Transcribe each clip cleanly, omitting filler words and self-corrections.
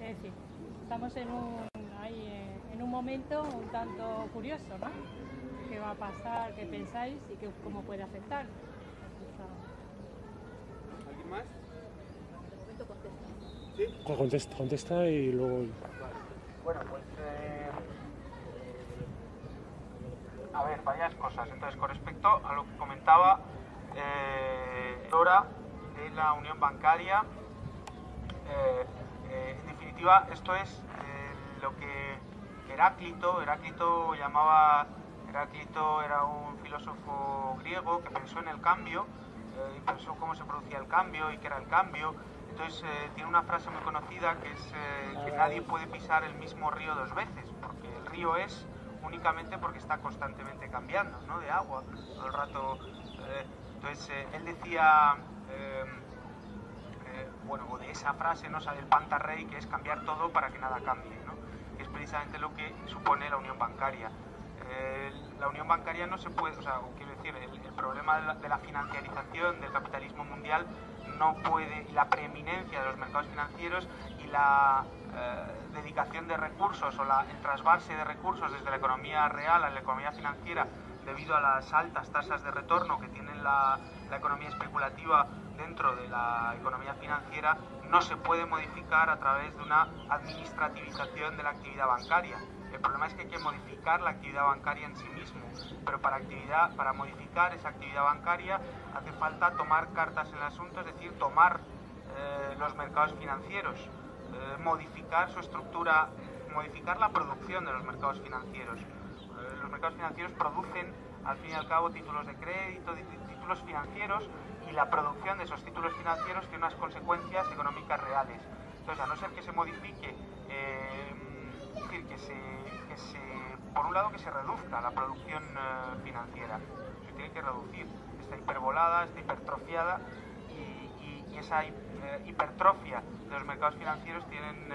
Es decir, estamos en un momento un tanto curioso, ¿no? ¿Qué va a pasar? ¿Qué pensáis? Y cómo puede afectar. ¿Alguien más? Sí. Contesta y luego... Vale. Bueno, pues... a ver, varias cosas. Entonces, con respecto a lo que comentaba Dora de la unión bancaria, en definitiva, esto es lo que Heráclito era un filósofo griego que pensó en el cambio y pensó cómo se producía el cambio y qué era el cambio. Entonces tiene una frase muy conocida que es que nadie puede pisar el mismo río dos veces, porque el río es únicamente porque está constantemente cambiando, ¿no? De agua todo el rato. Entonces él decía, bueno, de esa frase no sale el Pantarrey, que es cambiar todo para que nada cambie, ¿no? Que es precisamente lo que supone la unión bancaria. La unión bancaria no se puede, o sea, quiero decir, el problema de la financiarización del capitalismo mundial no puede, y la preeminencia de los mercados financieros y la dedicación de recursos o el trasvase de recursos desde la economía real a la economía financiera debido a las altas tasas de retorno que tiene la economía especulativa dentro de la economía financiera no se puede modificar a través de una administrativización de la actividad bancaria. El problema es que hay que modificar la actividad bancaria en sí mismo, pero para modificar esa actividad bancaria hace falta tomar cartas en el asunto, es decir, tomar los mercados financieros, modificar su estructura, modificar la producción de los mercados financieros. Los mercados financieros producen, al fin y al cabo, títulos de crédito, títulos financieros, y la producción de esos títulos financieros tiene unas consecuencias económicas reales. Entonces, a no ser que se modifique, es decir, por un lado, que se reduzca la producción financiera, se tiene que reducir, está hiperbolada, está hipertrofiada, y esa hipertrofia de los mercados financieros tienen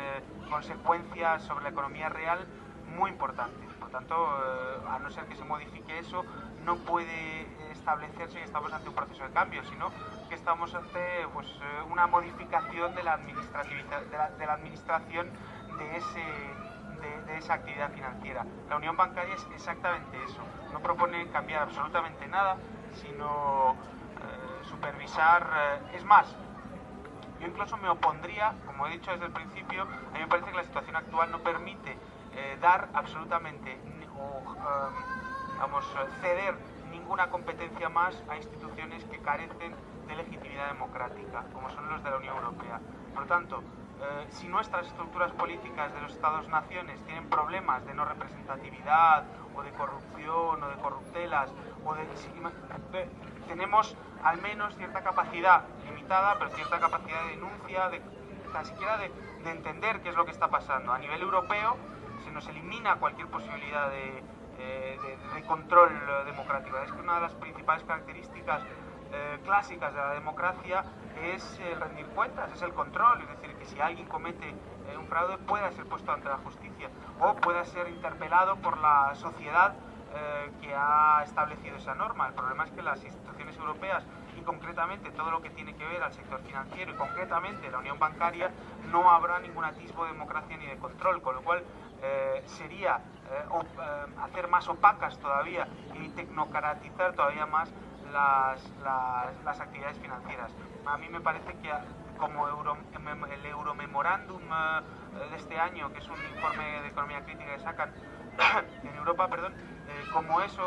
consecuencias sobre la economía real muy importantes. Por tanto, a no ser que se modifique eso, no puede establecerse que estamos ante un proceso de cambio, sino que estamos ante una modificación de la administración de esa actividad financiera. La unión bancaria es exactamente eso, no propone cambiar absolutamente nada, sino supervisar. Es más, yo incluso me opondría, como he dicho desde el principio, a mí me parece que la situación actual no permite dar absolutamente ceder ninguna competencia más a instituciones que carecen de legitimidad democrática, como son los de la Unión Europea. Por lo tanto, si nuestras estructuras políticas de los Estados-naciones tienen problemas de no representatividad, o de corrupción, o de corruptelas, tenemos al menos cierta capacidad, limitada, pero cierta capacidad de denuncia, tan siquiera de entender qué es lo que está pasando. A nivel europeo se nos elimina cualquier posibilidad de control democrático. Es que una de las principales características clásicas de la democracia es rendir cuentas, es el control, es decir, que si alguien comete un fraude pueda ser puesto ante la justicia o pueda ser interpelado por la sociedad que ha establecido esa norma. El problema es que las instituciones europeas, y concretamente todo lo que tiene que ver al sector financiero y concretamente la unión bancaria, no habrá ningún atisbo de democracia ni de control, con lo cual sería hacer más opacas todavía y tecnocratizar todavía más las actividades financieras. A mí me parece que como el Euromemorándum de este año, que es un informe de economía crítica que sacan en Europa, como ese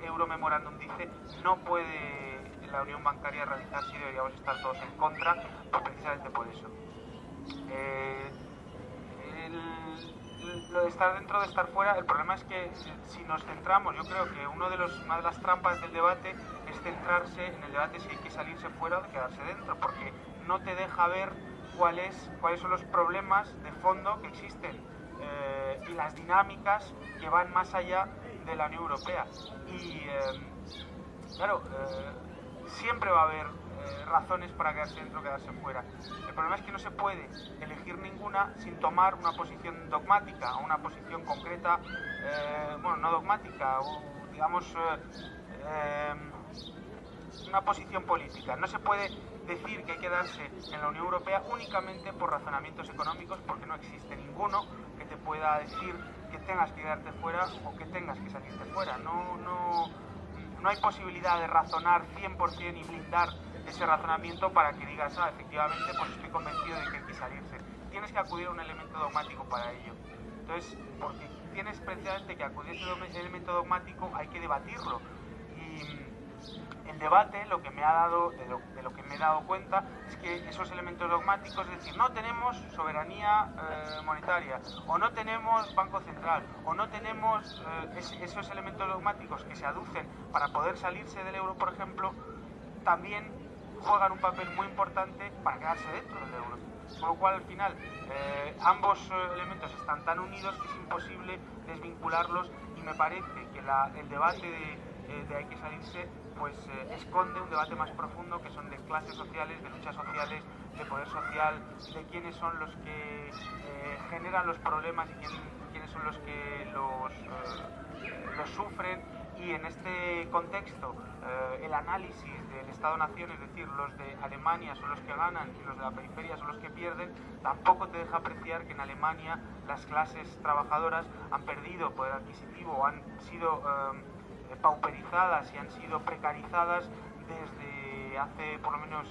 Euromemorándum dice, no puede la unión bancaria realizarse y deberíamos estar todos en contra, precisamente por eso. Lo de estar dentro, de estar fuera, el problema es que si nos centramos, yo creo que una de las trampas del debate es centrarse en el debate si hay que salirse fuera o de quedarse dentro, porque no te deja ver cuáles son los problemas de fondo que existen y las dinámicas que van más allá de la Unión Europea. Y claro, siempre va a haber razones para quedarse dentro o quedarse fuera. El problema es que no se puede elegir ninguna sin tomar una posición dogmática o una posición concreta, no dogmática, digamos, una posición política. No se puede decir que hay que darse en la Unión Europea únicamente por razonamientos económicos, porque no existe ninguno que te pueda decir que tengas que quedarte fuera o que tengas que salirte fuera. No hay posibilidad de razonar 100% y blindar ese razonamiento para que digas, efectivamente, pues estoy convencido de que hay que salirse. Tienes que acudir a un elemento dogmático para ello. Entonces, porque tienes precisamente que acudir a ese elemento dogmático, hay que debatirlo. Y el debate, lo que me ha dado, de lo que me he dado cuenta, es que esos elementos dogmáticos, es decir, no tenemos soberanía monetaria, o no tenemos Banco Central, o no tenemos esos elementos dogmáticos que se aducen para poder salirse del euro, por ejemplo, también juegan un papel muy importante para quedarse dentro del euro. Con lo cual, al final, ambos elementos están tan unidos que es imposible desvincularlos, y me parece que el debate de hay que salirse pues esconde un debate más profundo, que son de clases sociales, de luchas sociales, de poder social, de quiénes son los que generan los problemas y quiénes son los que los sufren. Y en este contexto, el análisis del Estado-Nación, es decir, los de Alemania son los que ganan y los de la periferia son los que pierden, tampoco te deja apreciar que en Alemania las clases trabajadoras han perdido poder adquisitivo o han sido pauperizadas y han sido precarizadas desde hace, por lo menos,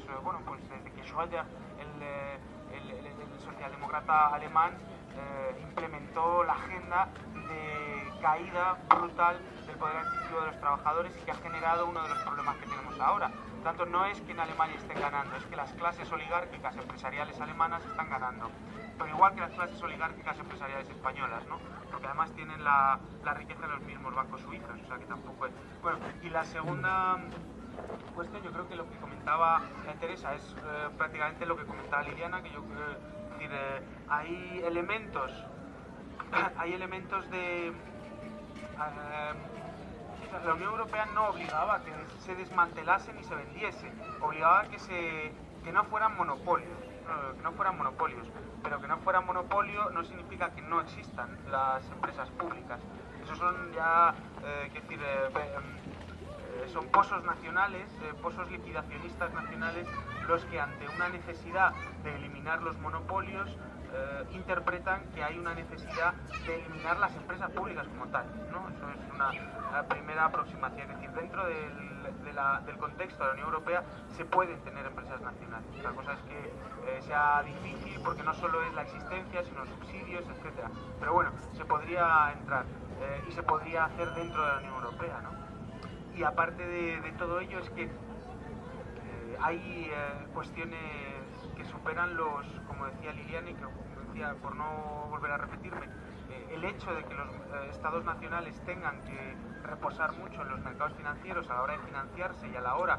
desde que Schröder, el socialdemócrata alemán, implementó la agenda de caída brutal del poder adquisitivo de los trabajadores, y que ha generado uno de los problemas que tenemos ahora. Por tanto, no es que en Alemania estén ganando, es que las clases oligárquicas empresariales alemanas están ganando, pero igual que las clases oligárquicas empresariales españolas, ¿no? Porque además tienen la riqueza de los mismos bancos suizos, o sea que tampoco es... Bueno, y la segunda cuestión, yo creo que lo que comentaba Teresa es prácticamente lo que comentaba Liliana, que yo es decir, hay elementos de... la Unión Europea no obligaba a que se desmantelase ni se vendiese, obligaba a que no fueran monopolios, pero que no fueran monopolio no significa que no existan las empresas públicas. Esos son ya, son pozos nacionales, pozos liquidacionistas nacionales, los que ante una necesidad de eliminar los monopolios interpretan que hay una necesidad de eliminar las empresas públicas como tal, ¿no? Eso es una primera aproximación, es decir, dentro del contexto de la Unión Europea se pueden tener empresas nacionales. La cosa es que sea difícil, porque no solo es la existencia, sino subsidios, etcétera. Pero bueno, se podría entrar y se podría hacer dentro de la Unión Europea, ¿no? Y aparte de todo ello, es que hay cuestiones que superan los, como decía Liliana, y que decía, por no volver a repetirme, el hecho de que los estados nacionales tengan que reposar mucho en los mercados financieros a la hora de financiarse y a la hora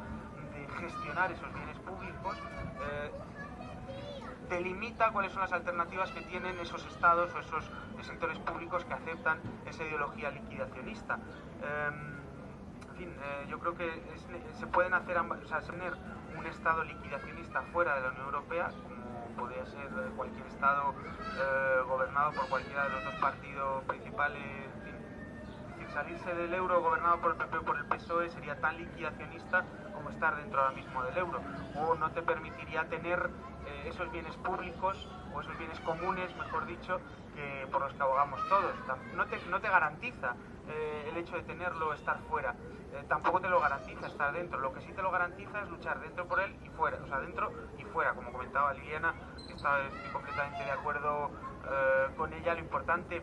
de gestionar esos bienes públicos, delimita cuáles son las alternativas que tienen esos estados o esos sectores públicos que aceptan esa ideología liquidacionista. En fin, yo creo que se pueden hacer tener un estado liquidacionista fuera de la Unión Europea, como podría ser cualquier estado gobernado por cualquiera de los dos partidos principales. En fin, es decir, salirse del euro gobernado por el PP o por el PSOE sería tan liquidacionista como estar dentro ahora mismo del euro, o no te permitiría tener esos bienes públicos o esos bienes comunes, mejor dicho, que por los que abogamos todos. No te garantiza el hecho de tenerlo o estar fuera, tampoco te lo garantiza estar dentro. Lo que sí te lo garantiza es luchar dentro por él y fuera, o sea, dentro y fuera, como comentaba Liliana, estoy completamente de acuerdo con ella. Lo importante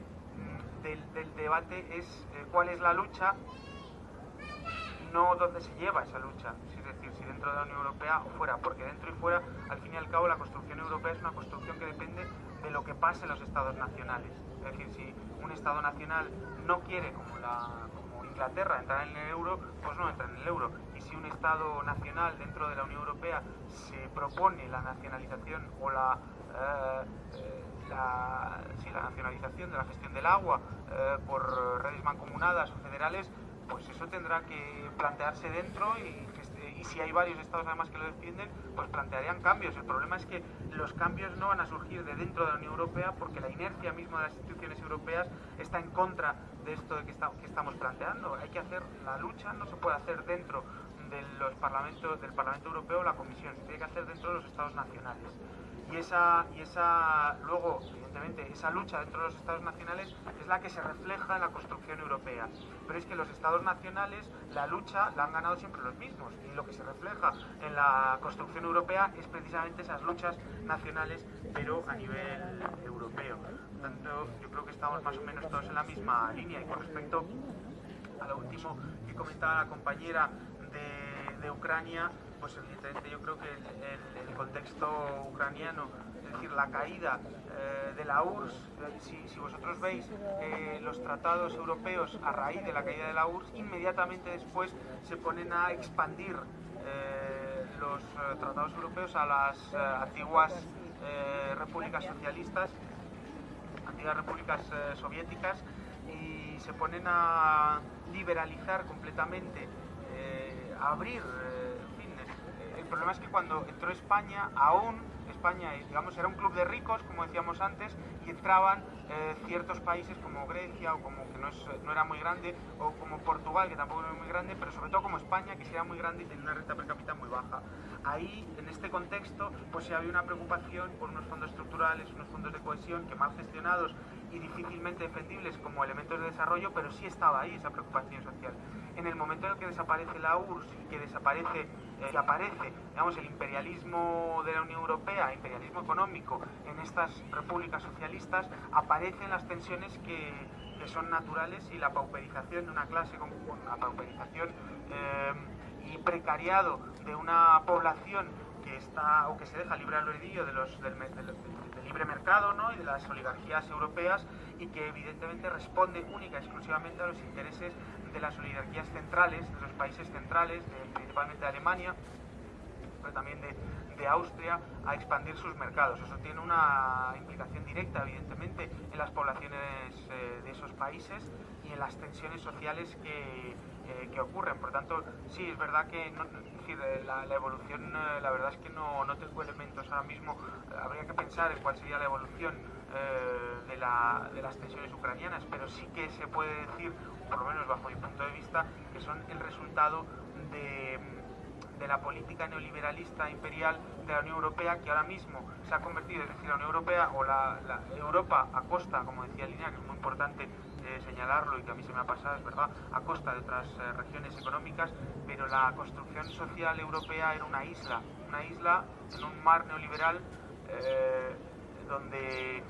del debate es cuál es la lucha, no dónde se lleva esa lucha, es decir, si dentro de la Unión Europea o fuera, porque dentro y fuera, al fin y al cabo, la construcción europea es una construcción que depende de lo que pase en los estados nacionales. Es decir, si un estado nacional no quiere, como Inglaterra, entrar en el euro, pues no entra en el euro. Y si un estado nacional dentro de la Unión Europea se propone la nacionalización o la nacionalización de la gestión del agua por redes mancomunadas o federales, pues eso tendrá que plantearse dentro, y si hay varios estados además que lo defienden, pues plantearían cambios. El problema es que los cambios no van a surgir de dentro de la Unión Europea, porque la inercia misma de las instituciones europeas está en contra de esto que estamos planteando. Hay que hacer la lucha, no se puede hacer dentro del Parlamento Europeo o la Comisión, se tiene que hacer dentro de los Estados nacionales. Y esa luego, evidentemente, esa lucha dentro de los Estados nacionales es la que se refleja en la construcción europea. Pero es que los Estados nacionales, la lucha la han ganado siempre los mismos. Y lo que se refleja en la construcción europea es precisamente esas luchas nacionales, pero a nivel europeo. Por tanto, yo creo que estamos más o menos todos en la misma línea. Y con respecto a lo último que comentaba la compañera de Ucrania, pues evidentemente yo creo que el contexto ucraniano, es decir, la caída de la URSS, si vosotros veis los tratados europeos a raíz de la caída de la URSS, inmediatamente después se ponen a expandir los tratados europeos a las antiguas repúblicas socialistas, antiguas repúblicas soviéticas, y se ponen a liberalizar completamente, a abrir. El problema es que cuando entró España, España, digamos, era un club de ricos, como decíamos antes, y entraban ciertos países como Grecia, o como que no era muy grande, o como Portugal, que tampoco era muy grande, pero sobre todo como España, que sí era muy grande y tenía una renta per cápita muy baja. Ahí, en este contexto, pues sí había una preocupación por unos fondos estructurales, unos fondos de cohesión que mal gestionados y difícilmente defendibles como elementos de desarrollo, pero sí estaba ahí esa preocupación social. En el momento en el que desaparece la URSS y que aparece, digamos, el imperialismo de la Unión Europea, imperialismo económico, en estas repúblicas socialistas, aparecen las tensiones que son naturales, y la pauperización de una clase, con la pauperización y precariado de una población que está o que se deja libre albedrío del libre mercado, ¿no?, y de las oligarquías europeas, y que evidentemente responde única y exclusivamente a los intereses de las oligarquías centrales, de los países centrales, principalmente de Alemania, pero también de Austria, a expandir sus mercados. Eso tiene una implicación directa, evidentemente, en las poblaciones de esos países y en las tensiones sociales que ocurren. Por tanto, sí, es verdad que la evolución, la verdad es que no tengo elementos ahora mismo. Habría que pensar en cuál sería la evolución de las tensiones ucranianas, pero sí que se puede decir, por lo menos bajo mi punto de vista, que son el resultado de la política neoliberalista imperial de la Unión Europea, que ahora mismo se ha convertido, es decir, la Unión Europea o la Europa a costa, como decía Línea, que es muy importante señalarlo y que a mí se me ha pasado, es verdad, a costa de otras regiones económicas, pero la construcción social europea era una isla en un mar neoliberal, donde,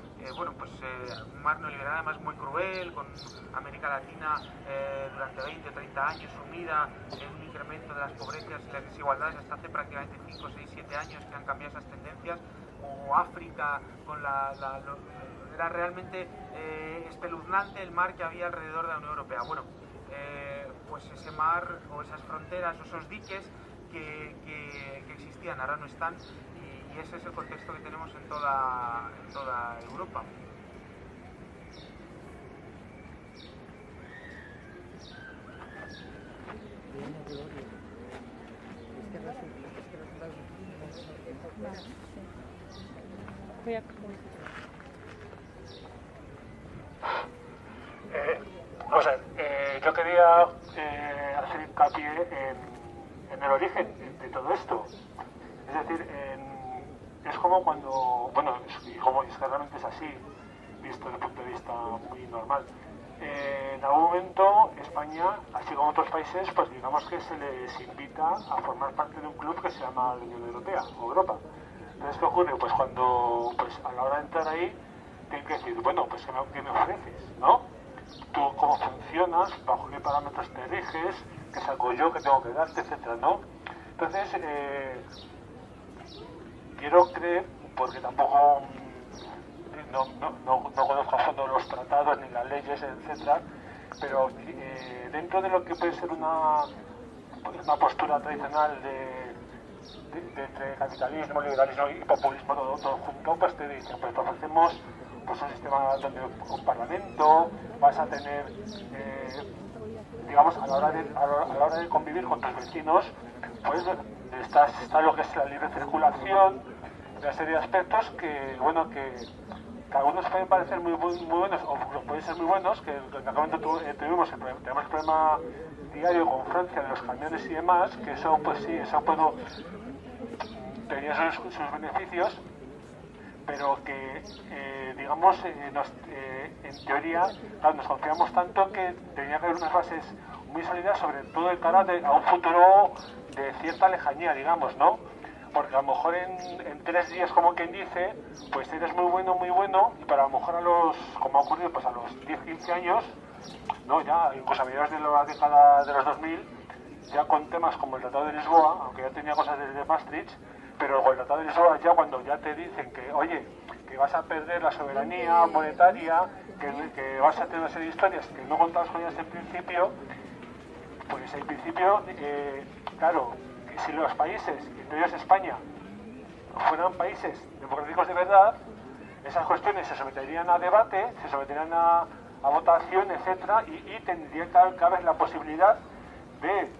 un mar neoliberal además muy cruel, con América Latina durante 20 o 30 años sumida en un incremento de las pobrezas y las desigualdades hasta hace prácticamente 5, 6, 7 años que han cambiado esas tendencias, o África, era realmente espeluznante el mar que había alrededor de la Unión Europea. Bueno, pues ese mar, o esas fronteras, o esos diques que existían, ahora no están, y ese es el contexto que tenemos en toda Europa. Vamos a ver, yo quería hacer hincapié en el origen de todo esto. Es decir, es como cuando, bueno, es que realmente es así, visto desde el punto de vista muy normal. En algún momento España, así como otros países, pues digamos que se les invita a formar parte de un club que se llama la Unión Europea o Europa. Entonces, ¿qué ocurre? Pues cuando, pues a la hora de entrar ahí, tienen que decir, bueno, pues ¿qué me ofreces? ¿No? Tú cómo funcionas, bajo qué parámetros te riges, qué saco yo, qué tengo que darte, etcétera, ¿no? Entonces, quiero creer, porque tampoco no conozco a fondo los tratados ni las leyes, etcétera, pero dentro de lo que puede ser una postura tradicional entre capitalismo, liberalismo y populismo, todo junto, pues te dicen, pues te ofrecemos pues un sistema donde un parlamento, vas a tener, digamos, a la hora de convivir con tus vecinos, pues está lo que es la libre circulación, una serie de aspectos que, bueno, que que algunos pueden parecer muy buenos o pueden ser muy buenos, que en aquel momento tenemos el problema diario con Francia de los camiones y demás, que eso pues sí, eso tenía sus beneficios, pero que digamos en teoría claro, nos confiamos tanto que tenía que haber unas bases muy sólidas, sobre todo de cara a un futuro de cierta lejanía, digamos, ¿no? Porque a lo mejor en 3 días, como quien dice, pues eres muy bueno, y para a lo mejor como ha ocurrido, pues a los 10-15 años, no, ya incluso a mediados de la década de los 2000, ya con temas como el Tratado de Lisboa, aunque ya tenía cosas desde Maastricht, pero con el Tratado de Lisboa ya cuando ya te dicen que, oye, que vas a perder la soberanía monetaria, que vas a tener una serie de historias que no contabas con ellas en principio, pues en principio, claro, que si los países, entre ellos España, fueran países democráticos de verdad, esas cuestiones se someterían a debate, se someterían a votación, etcétera, y tendría que haber la posibilidad de,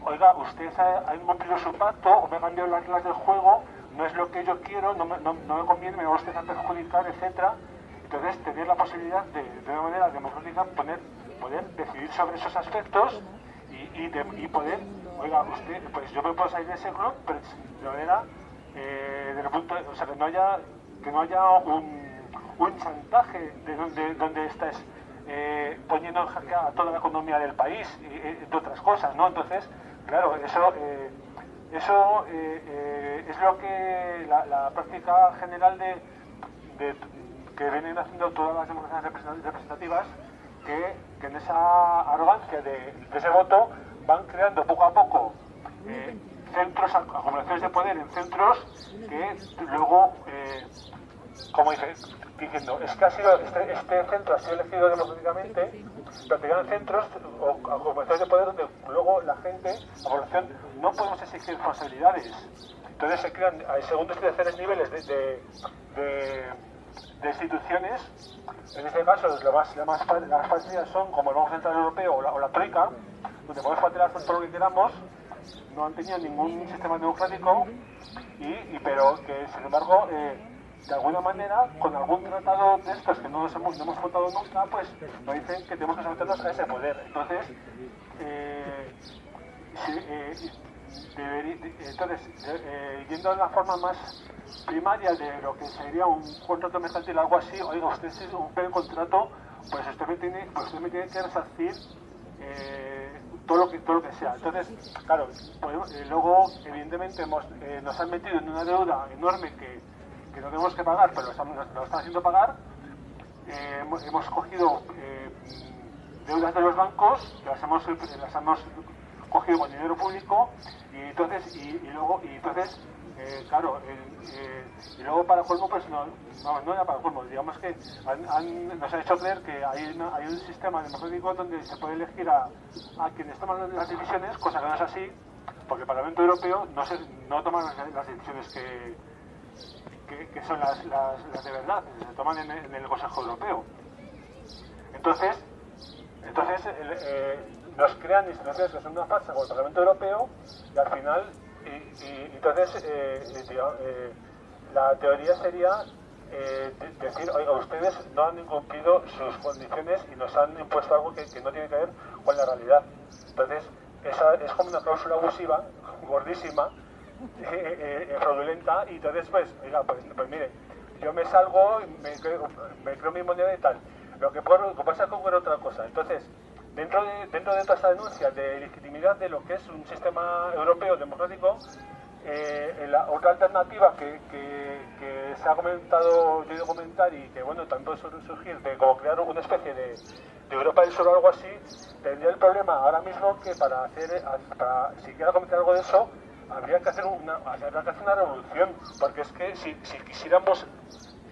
oiga, usted ha incumplido su pacto o me ha cambiado las reglas del juego, no es lo que yo quiero, no me conviene, me va usted a perjudicar, etcétera. Entonces, tener la posibilidad de una manera democrática poder decidir sobre esos aspectos y poder, oiga, usted, pues yo me puedo salir de ese club, pero de manera, del punto, o sea, que no haya un chantaje de donde estás poniendo en jaque a toda la economía del país, entre otras cosas, ¿no? Entonces, claro, eso es lo que la práctica general que vienen haciendo todas las democracias representativas, que en esa arrogancia de ese voto van creando poco a poco centros, acumulaciones de poder en centros que luego, como diciendo, es que este centro ha sido elegido democráticamente, pero te quedan centros o acumulaciones de poder donde luego la gente, la población, no podemos exigir responsabilidades. Entonces se crean segundos y terceros niveles de instituciones. En este caso, las más fáciles son como el Banco Central Europeo o la Troika, donde podemos patear todo lo que queramos, no han tenido ningún sistema democrático, pero que, sin embargo, de alguna manera, con algún tratado de estos que no hemos votado nunca, pues nos dicen que tenemos que someternos a ese poder. Entonces, yendo a la forma más primaria de lo que sería un contrato mercantil, algo así, oiga, usted es un contrato, pues usted me tiene que resarcir todo lo que sea. Entonces, claro, luego evidentemente nos han metido en una deuda enorme que no tenemos que pagar, pero lo están haciendo pagar. Hemos cogido deudas de los bancos, las hemos cogido con dinero público, y entonces claro, y luego para colmo, pues no era para colmo, digamos que nos han hecho creer que hay un sistema democrático donde se puede elegir a quienes toman las decisiones, cosa que no es así, porque el Parlamento Europeo no toma las decisiones que son las de verdad, se toman en el Consejo Europeo. Entonces nos crean instituciones que son una farsa con el Parlamento Europeo, y al final entonces la teoría sería decir, oiga, ustedes no han incumplido sus condiciones y nos han impuesto algo que no tiene que ver con la realidad. Entonces esa es como una cláusula abusiva gordísima, fraudulenta, y entonces pues mire, yo me salgo, me creo mi moneda y tal. Lo que pasa es que ocurre otra cosa. Entonces, dentro de toda esta denuncia de legitimidad de lo que es un sistema europeo democrático, la otra alternativa que se ha comentado, yo he ido a comentar, y que bueno, también puede surgir, de como crear una especie de Europa del Sur o algo así, tendría el problema ahora mismo que para si quiera comentar algo de eso, habría que hacer una revolución, porque es que si quisiéramos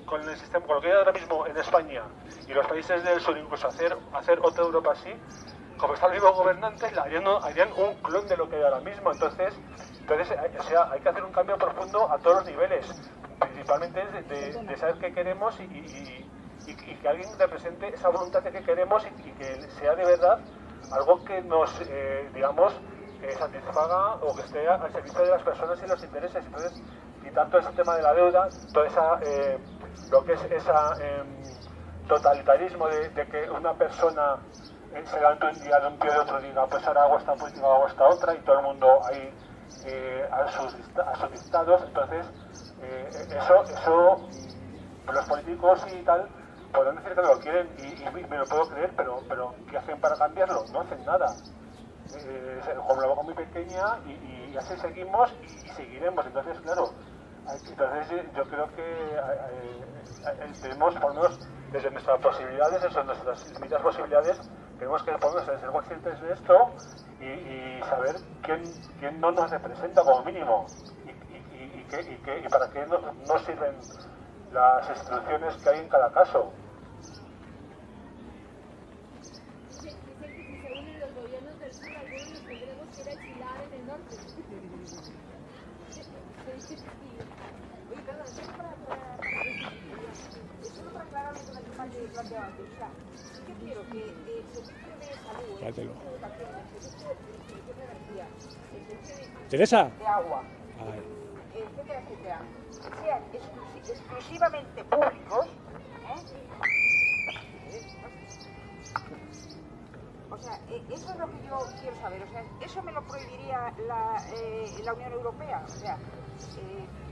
con el sistema, con lo que hay ahora mismo en España y los países del sur, incluso hacer otra Europa así, como están los mismos gobernantes, harían un clon de lo que hay ahora mismo. Entonces hay que hacer un cambio profundo a todos los niveles, principalmente de saber qué queremos y que alguien represente esa voluntad de que queremos y que sea de verdad algo que nos, satisfaga o que esté al servicio de las personas y los intereses. Entonces, quitar todo ese tema de la deuda, toda esa lo que es ese totalitarismo de que una persona se levanta un día de un pie de otro diga pues ahora hago esta política, hago esta otra y todo el mundo ahí a sus dictados. Entonces eso los políticos y tal pueden decir que lo quieren y me lo puedo creer, pero ¿qué hacen para cambiarlo? No hacen nada. Como la boca muy pequeña y así seguimos y seguiremos. Entonces, claro, yo creo que tenemos, por lo menos desde nuestras posibilidades, nuestras limitadas posibilidades, tenemos que por lo menos ser conscientes de esto y saber quién no nos representa como mínimo y para qué no sirven las instituciones que hay en cada caso. Yo quiero que el servicio de salud, el servicio de educación, el servicio de energía, el servicio Teresa. de agua, etcétera, etcétera, sean exclusivamente públicos, O sea, eso es lo que yo quiero saber. O sea, eso me lo prohibiría la Unión Europea. O sea,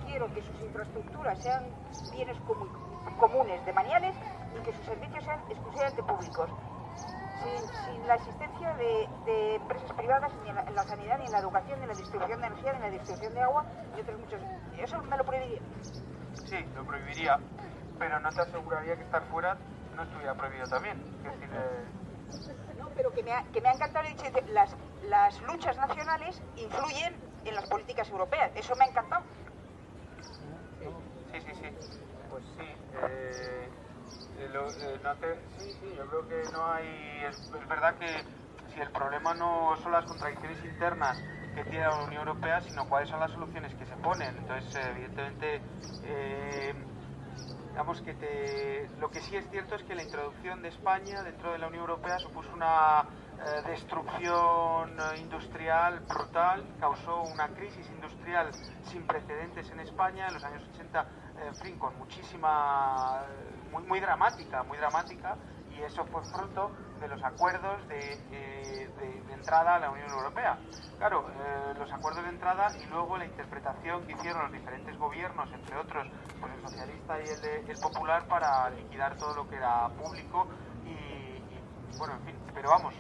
quiero que sus infraestructuras sean bienes comunes de maniales y que sus servicios sean exclusivamente públicos. Sin la existencia de empresas privadas ni en la sanidad, ni en la educación, ni en la distribución de energía, ni en la distribución de agua, y otros muchos. Eso me lo prohibiría. Sí, lo prohibiría, pero no te aseguraría que estar fuera no estuviera prohibido también. Es decir, No, pero que me ha encantado el hecho de que las luchas nacionales influyen en las políticas europeas. Eso me ha encantado. Sí. Pues sí. Sí, yo creo que no hay... Es verdad que si el problema no son las contradicciones internas que tiene la Unión Europea, sino cuáles son las soluciones que se ponen. Entonces, evidentemente, digamos que lo que sí es cierto es que la introducción de España dentro de la Unión Europea supuso una destrucción industrial brutal, causó una crisis industrial sin precedentes en España en los años 80, en fin, con muchísima, muy dramática, y eso fue fruto de los acuerdos de entrada a la Unión Europea. Claro, los acuerdos de entrada y luego la interpretación que hicieron los diferentes gobiernos, entre otros pues el socialista y el popular, para liquidar todo lo que era público y bueno, en fin, pero vamos,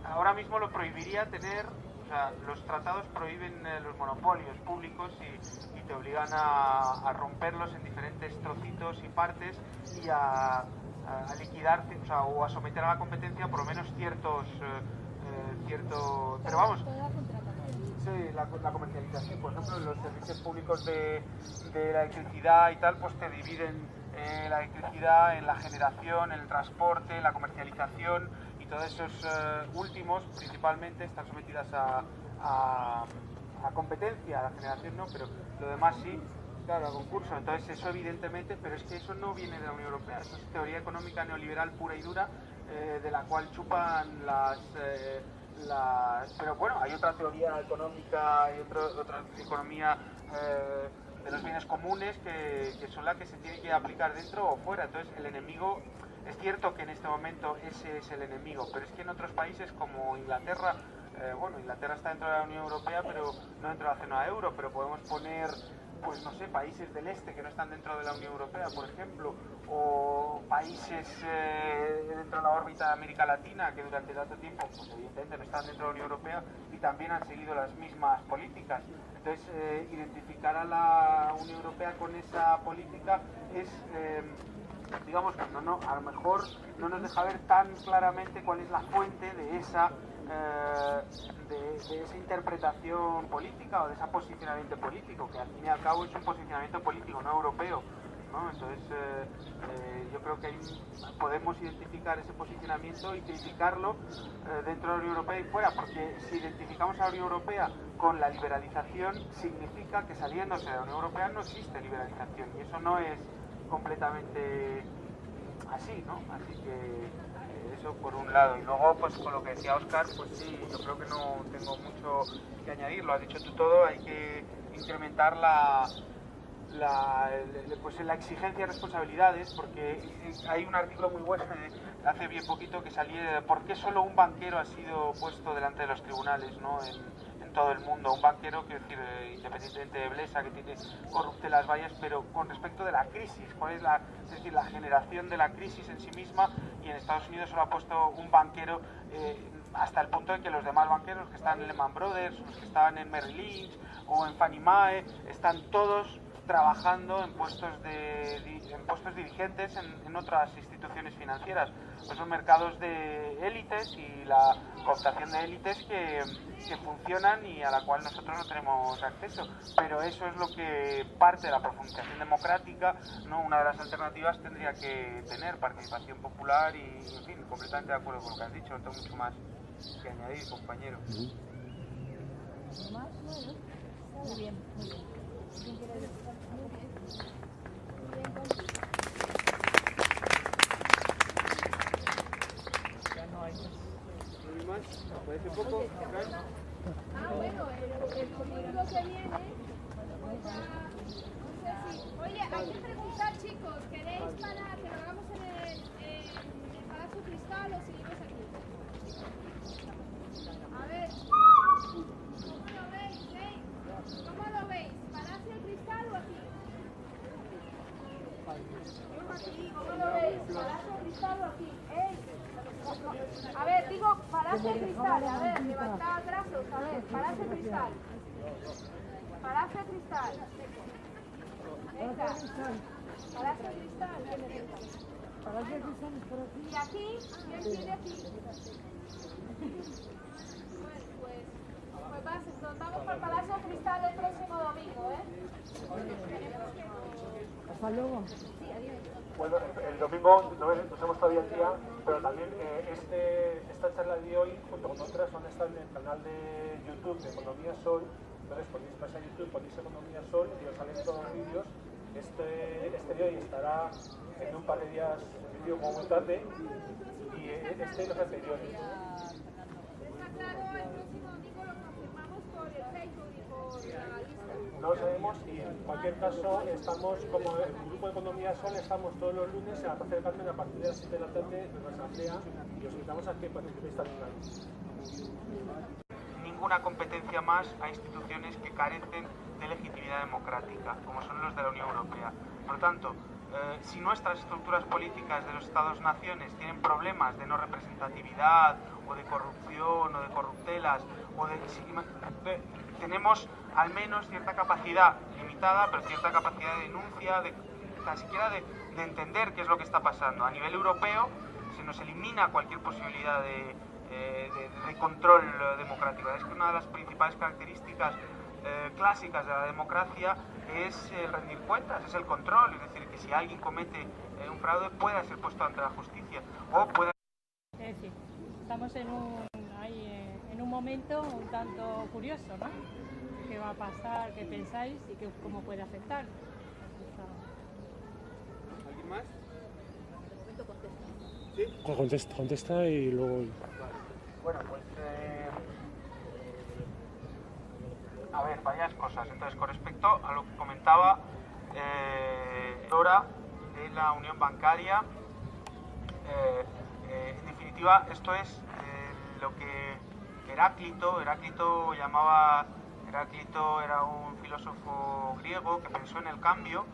ahora mismo lo prohibiría tener, o sea, los tratados prohíben los monopolios públicos y te obligan a romperlos en diferentes trocitos y partes y a liquidar, o sea, o a someter a la competencia por lo menos cierto, pero vamos, sí, la comercialización, por ejemplo, los servicios públicos de la electricidad y tal, pues te dividen la electricidad en la generación, el transporte, la comercialización, y todos esos últimos principalmente están sometidas a competencia. La generación no, pero lo demás sí. Claro, a concurso. Entonces eso evidentemente, pero es que eso no viene de la Unión Europea, eso es teoría económica neoliberal pura y dura, de la cual chupan las... Pero bueno, hay otra teoría económica y otra economía de los bienes comunes que son las que se tiene que aplicar dentro o fuera. Entonces el enemigo, es cierto que en este momento ese es el enemigo, pero es que en otros países como Inglaterra, bueno, Inglaterra está dentro de la Unión Europea, pero no dentro de la zona euro, pero podemos poner, pues no sé, países del este que no están dentro de la Unión Europea, por ejemplo, o países dentro de la órbita de América Latina que durante tanto tiempo, pues evidentemente no están dentro de la Unión Europea y también han seguido las mismas políticas. Entonces, identificar a la Unión Europea con esa política es, digamos, cuando no, a lo mejor no nos deja ver tan claramente cuál es la fuente de esa interpretación política o de ese posicionamiento político, que al fin y al cabo es un posicionamiento político, no europeo, ¿no? Entonces yo creo que podemos identificar ese posicionamiento y criticarlo dentro de la Unión Europea y fuera, porque si identificamos a la Unión Europea con la liberalización, significa que saliéndose de la Unión Europea no existe liberalización, y eso no es completamente así, ¿no? Así que eso por un lado. Y luego, pues con lo que decía Óscar, pues sí, yo creo que no tengo mucho que añadir, lo has dicho tú todo. Hay que incrementar la pues la exigencia de responsabilidades, porque hay un artículo muy bueno hace bien poquito que salía de por qué solo un banquero ha sido puesto delante de los tribunales, ¿no? en todo el mundo. Un banquero, que decir, independientemente de Blesa, que tiene corruptelas vallas, pero con respecto de la crisis, cuál es decir, la generación de la crisis en sí misma, y en Estados Unidos solo ha puesto un banquero, hasta el punto de que los demás banqueros, los que están en Lehman Brothers, los que estaban en Merrill Lynch o en Fannie Mae, están todos trabajando en puestos dirigentes en otras instituciones financieras. Pues son mercados de élites y la cooptación de élites que funcionan y a la cual nosotros no tenemos acceso. Pero eso es lo que parte de la profundización democrática, ¿no? Una de las alternativas tendría que tener participación popular y, en fin, completamente de acuerdo con lo que has dicho, no tengo mucho más que añadir, compañero. Muy bien, muy bien. ¿No más? ¿Parece poco? Bueno, el domingo que viene, pues ya, no sé si... Oye, hay que preguntar, chicos, ¿queréis para que lo hagamos en el Palacio Cristal o seguimos aquí? A ver, ¿cómo lo veis, ¿Cómo lo veis? ¿Palacio Cristal o aquí? ¿Cómo lo veis? ¿Palacio Cristal o aquí? A ver, digo, Palacio Cristal, a ver, levantad brazos, a ver, Palacio Cristal. Palacio Cristal. Venga. Palacio Cristal. Palacio Cristal es por aquí. ¿Y aquí? ¿Quién tiene aquí? Bueno, pues nos vamos para Palacio Cristal el próximo domingo, Hasta luego. Sí, adiós. Bueno, el domingo no sabemos todavía el día, pero también esta charla de hoy, junto con otras, van a estar en el canal de YouTube de Economía Sol. Entonces vais a YouTube, ponéis Economía Sol y os salen todos los vídeos. Este de hoy estará en un par de días, vídeo como muy tarde, y y los anteriores. Está claro, el próximo domingo lo confirmamos por el Facebook y por la lista. No lo sabemos, y en cualquier caso estamos, como el grupo de Economía Sol, estamos todos los lunes en la Plaza del Carmen a partir de las 7 de la tarde en nuestra asamblea, y os invitamos a que participéis también ahí. Ninguna competencia más a instituciones que carecen de legitimidad democrática, como son los de la Unión Europea. Por lo tanto, si nuestras estructuras políticas de los Estados-naciones tienen problemas de no representatividad, o de corrupción, o de corruptelas, tenemos al menos cierta capacidad limitada, pero cierta capacidad de denuncia, tan siquiera de entender qué es lo que está pasando. A nivel europeo se nos elimina cualquier posibilidad de control democrático. Es que una de las principales características clásicas de la democracia es el rendir cuentas, es el control, es decir, que si alguien comete un fraude pueda ser puesto ante la justicia o pueda... Es decir, estamos en un momento un tanto curioso, ¿no? ¿Qué va a pasar? ¿Qué pensáis? Y cómo puede afectar. ¿Alguien más? ¿Sí? Contesta y luego... Bueno, pues a ver, varias cosas. Entonces, con respecto a lo que comentaba Dora de la Unión Bancaria, en definitiva, esto es lo que Heráclito era un filósofo griego que pensó en el cambio,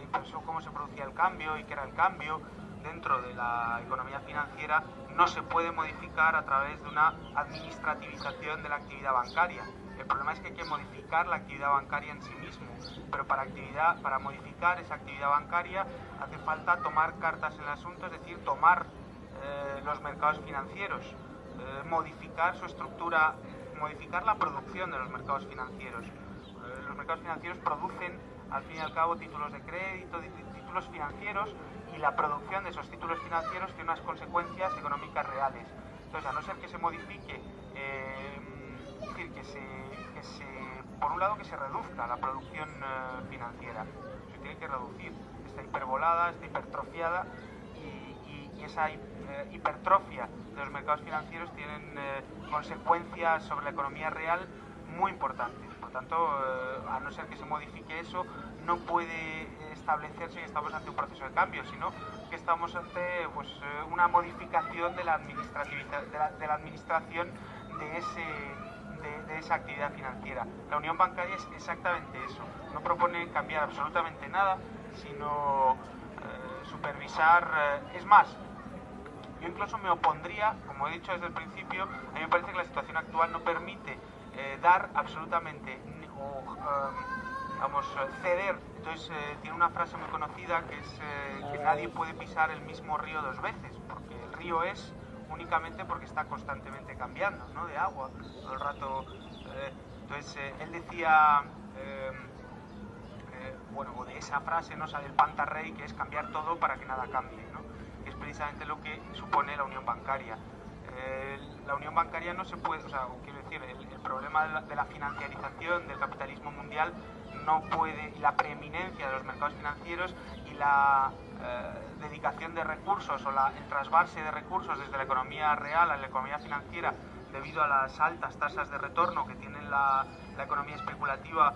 y pensó cómo se producía el cambio y qué era el cambio. Dentro de la economía financiera no se puede modificar a través de una administrativización de la actividad bancaria. El problema es que hay que modificar la actividad bancaria en sí mismo, pero para modificar esa actividad bancaria hace falta tomar cartas en el asunto, es decir, tomar los mercados financieros, modificar su estructura, modificar la producción de los mercados financieros. Los mercados financieros producen, al fin y al cabo, títulos de crédito, títulos financieros, y la producción de esos títulos financieros tiene unas consecuencias económicas reales. Entonces, a no ser que se modifique, es decir, por un lado, que se reduzca la producción financiera, se tiene que reducir, está hiperbolada, está hipertrofiada, y esa hipertrofia de los mercados financieros tienen consecuencias sobre la economía real muy importantes. Por tanto, a no ser que se modifique eso, no puede establecerse y estamos ante un proceso de cambio, sino que estamos ante pues, una modificación de la administración de esa actividad financiera. La unión bancaria es exactamente eso, no propone cambiar absolutamente nada, sino supervisar. Es más, yo incluso me opondría, como he dicho desde el principio, a mí me parece que la situación actual no permite dar absolutamente ceder. Entonces tiene una frase muy conocida que es que nadie puede pisar el mismo río dos veces, porque el río es únicamente porque está constantemente cambiando, ¿no? De agua todo el rato. Entonces él decía, o de esa frase no sale el pantarrey, que es cambiar todo para que nada cambie, ¿no? Que es precisamente lo que supone la unión bancaria. La unión bancaria no se puede, quiero decir, el problema de la financiarización del capitalismo mundial no puede, y la preeminencia de los mercados financieros y la dedicación de recursos o el trasvase de recursos desde la economía real a la economía financiera debido a las altas tasas de retorno que tiene la economía especulativa